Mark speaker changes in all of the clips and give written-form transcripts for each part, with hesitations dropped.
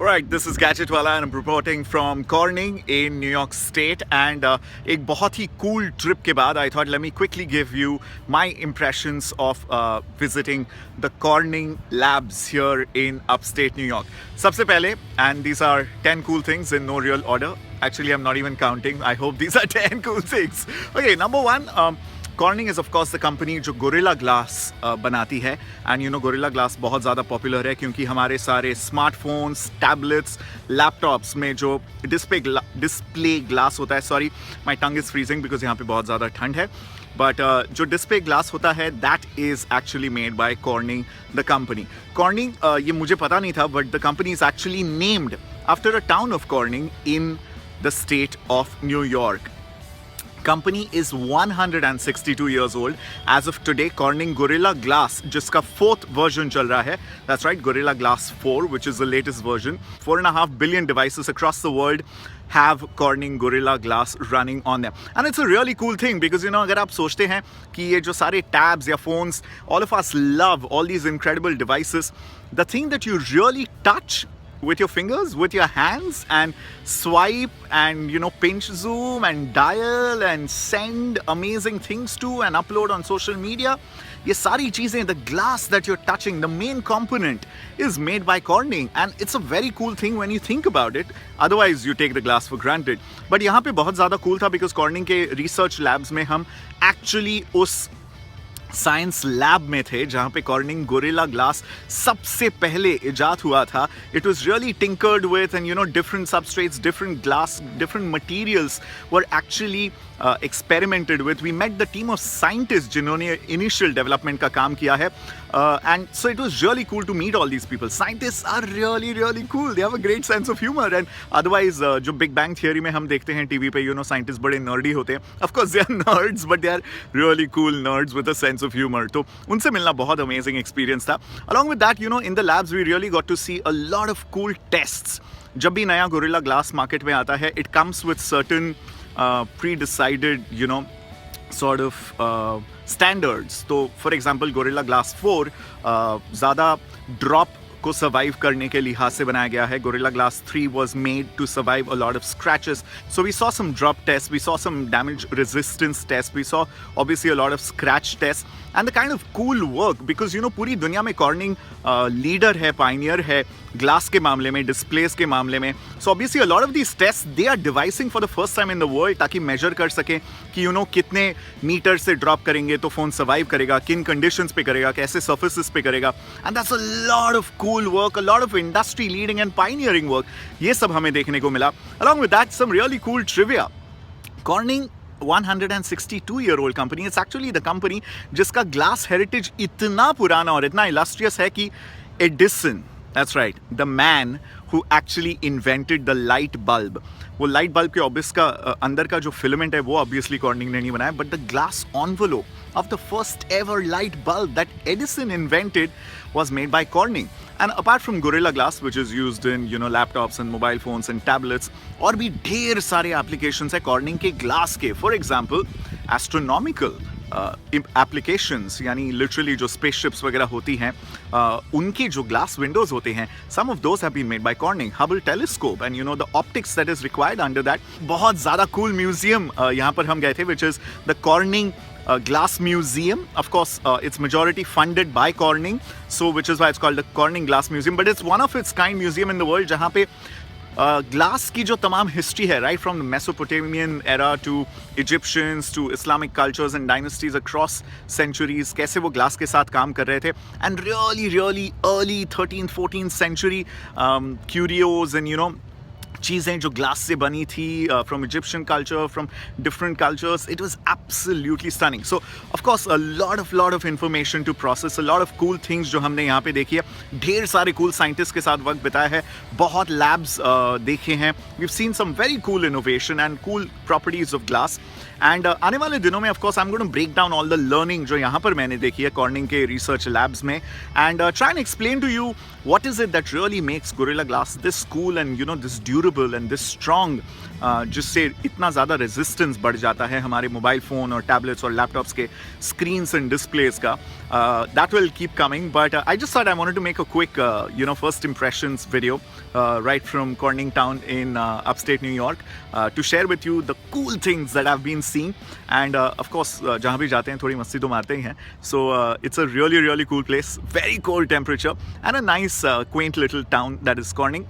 Speaker 1: Alright, this is Gadgetwala and I'm reporting from Corning in New York State. And एक बहुत ही cool trip के बाद I thought let me quickly give you my impressions of visiting the Corning labs here in upstate New York. सबसे पहले, and these are 10 cool things in no real order. Actually, I'm not even counting. I hope these are 10 cool things. Okay, number one. Corning is of course the company जो Gorilla Glass बनाती है and you know Gorilla Glass बहुत ज़्यादा popular है क्योंकि हमारे सारे smartphones, tablets, laptops में जो डिस्प्ले ग्लास होता है, sorry my tongue is freezing because यहाँ पे बहुत ज़्यादा ठंड है, बट जो डिस्प्ले ग्लास होता है that is actually made by cornering the company. Cornering ये मुझे पता नहीं था but the company is actually named after a town of cornering in the state of new York. Company is 162 years old. As of today, Corning Gorilla Glass, जिसका 4th version चल रहा है. That's right, Gorilla Glass 4, which is the latest version. 4.5 billion devices across the world have Corning Gorilla Glass running on them. And it's a really cool thing because, you know, अगर आप सोचते हैं कि ये जो सारे tabs या phones, all of us love all these incredible devices. The thing that you really touch with your fingers, with your hands, and swipe and, you know, pinch zoom and dial and send amazing things to and upload on social media. ये सारी चीज़ें, the glass that you're touching, the main component is made by Corning and it's a very cool thing when you think about it. Otherwise you take the glass for granted. But यहाँ पे बहुत ज़्यादा cool था because Corning के research labs में हम actually उस science lab में थे जहाँ पे कॉर्निंग गोरिल्ला ग्लास सबसे पहले इजाद हुआ था. It was really tinkered with and you know different substrates, different glass, different materials were actually experimented with. We met the team of scientist जिन्होंने इनिशियल डेवलपमेंट का काम किया है and so it was really cool to meet all these people. Scientist are really really cool, they have a great sense of humour and otherwise जो Big Bang Theory में हम देखते हैं टीवी पे, यू नो साइंटिस्ट बड़े nerdy होते हैं. Of course they are nerds but they are really cool nerds with a sense of humour. तो उनसे मिलना बहुत अमेजिंग एक्सपीरियंस था. Along with that, you know, in the labs we really got to see a lot of cool tests. जब भी नया Gorilla Glass market में आता है, it comes with certain pre-decided, you know, sort of standards. तो for example Gorilla Glass 4 ज़्यादा drop को survive करने के लिहाज से बनाया गया है. Gorilla Glass 3 was made to survive a lot of scratches. So we saw some drop tests, we saw some damage resistance tests, we saw obviously a lot of scratch tests and the kind of cool work because you know पूरी दुनिया में Corning leader है, pioneer है glass के मामले में, displays के मामले में. So obviously a lot of these tests they are devising for the first time in the world ताकि मेजर कर सकें कि यू नो कितने मीटर से ड्रॉप करेंगे तो फ़ोन सर्वाइव करेगा, किन कंडीशंस पे करेगा, कैसे सर्फेसिस पे करेगा. And that's a lot of cool work, a lot of industry leading and pioneering work. ये सब हमें देखने को मिला. Along with that some really cool trivia. Corning 162-year-old company. It's actually the company जिसका ग्लास हेरिटेज इतना पुराना और इतना इलस्ट्रियस है कि Edison, that's right, the man who actually invented the light bulb. वो लाइट बल्ब के ऑब्वियस का अंदर का जो फिलामेंट है वो ऑब्वियसली कॉर्निंग ने नहीं बनाया, but the glass envelope of the first ever light bulb that Edison invented was made by Corning. And apart from Gorilla Glass, which is used in, you know, laptops and mobile phones and tablets, और भी ढेर सारे applications है Corning के glass के. For example, astronomical applications, यानी literally जो spaceships वगैरह होती हैं उनके जो ग्लास विंडोज होते हैं, some of those have been made by Corning. Hubble telescope and you know the optics that is required under that. बहुत ज़्यादा कूल म्यूजियम यहाँ पर हम गए थे which is the Corning Glass Museum. Of course, it's majority funded by Corning, so which is why it's called the Corning Glass Museum. But it's one of its kind museum in the world जहाँ पे glass की जो तमाम history है, right from the Mesopotamian era to Egyptians to Islamic cultures and dynasties across centuries, कैसे वो glass के साथ काम कर रहे थे. And really really early 13th 14th century curios and you know चीज़ें जो ग्लास से बनी थी from Egyptian culture, from different cultures. It was absolutely stunning. So of course a lot of information to process, a lot of cool things जो हमने यहाँ पे देखी है. ढेर सारे कूल साइंटिस्ट के साथ वक्त बिताया है, बहुत लैब्स देखे हैं. We have seen some very cool innovation and cool properties of glass. And आने वाले दिनों में of course I am going to break down all the learning जो यहाँ पर मैंने देखी है कॉर्निंग के रिसर्च लैब्स में, and try and explain to you what is it that really makes Gorilla Glass this cool and this durable and this strong, जिससे इतना ज़्यादा रेजिस्टेंस बढ़ जाता है हमारे मोबाइल फ़ोन और टैबलेट्स और लैपटॉप्स के स्क्रीन्स एंड डिस्प्लेस का. That will keep coming, but I just thought I wanted to make a quick first impressions video right from Corning town in upstate New York to share with you the cool things that I've been seeing, and of course जहाँ भी जाते हैं थोड़ी मस्ती तो मारते ही हैं. So it's a really cool place, very cold temperature and a nice quaint little town that is Corning.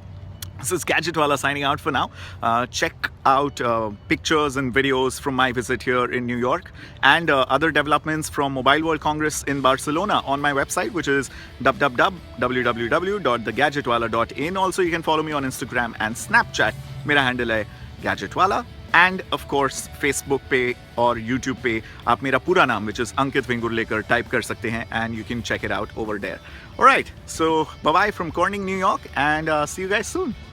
Speaker 1: This is Gadgetwala signing out for now. Check out pictures and videos from my visit here in New York and other developments from Mobile World Congress in Barcelona on my website, which is www.thegadgetwala.in. Also, you can follow me on Instagram and Snapchat. मेरा handle है Gadgetwala. And of course Facebook पे और YouTube पे आप मेरा पूरा नाम which is Ankit Vengurlekar type कर सकते हैं and you can check it out over there. Alright, so bye bye from Corning, New York, and see you guys soon.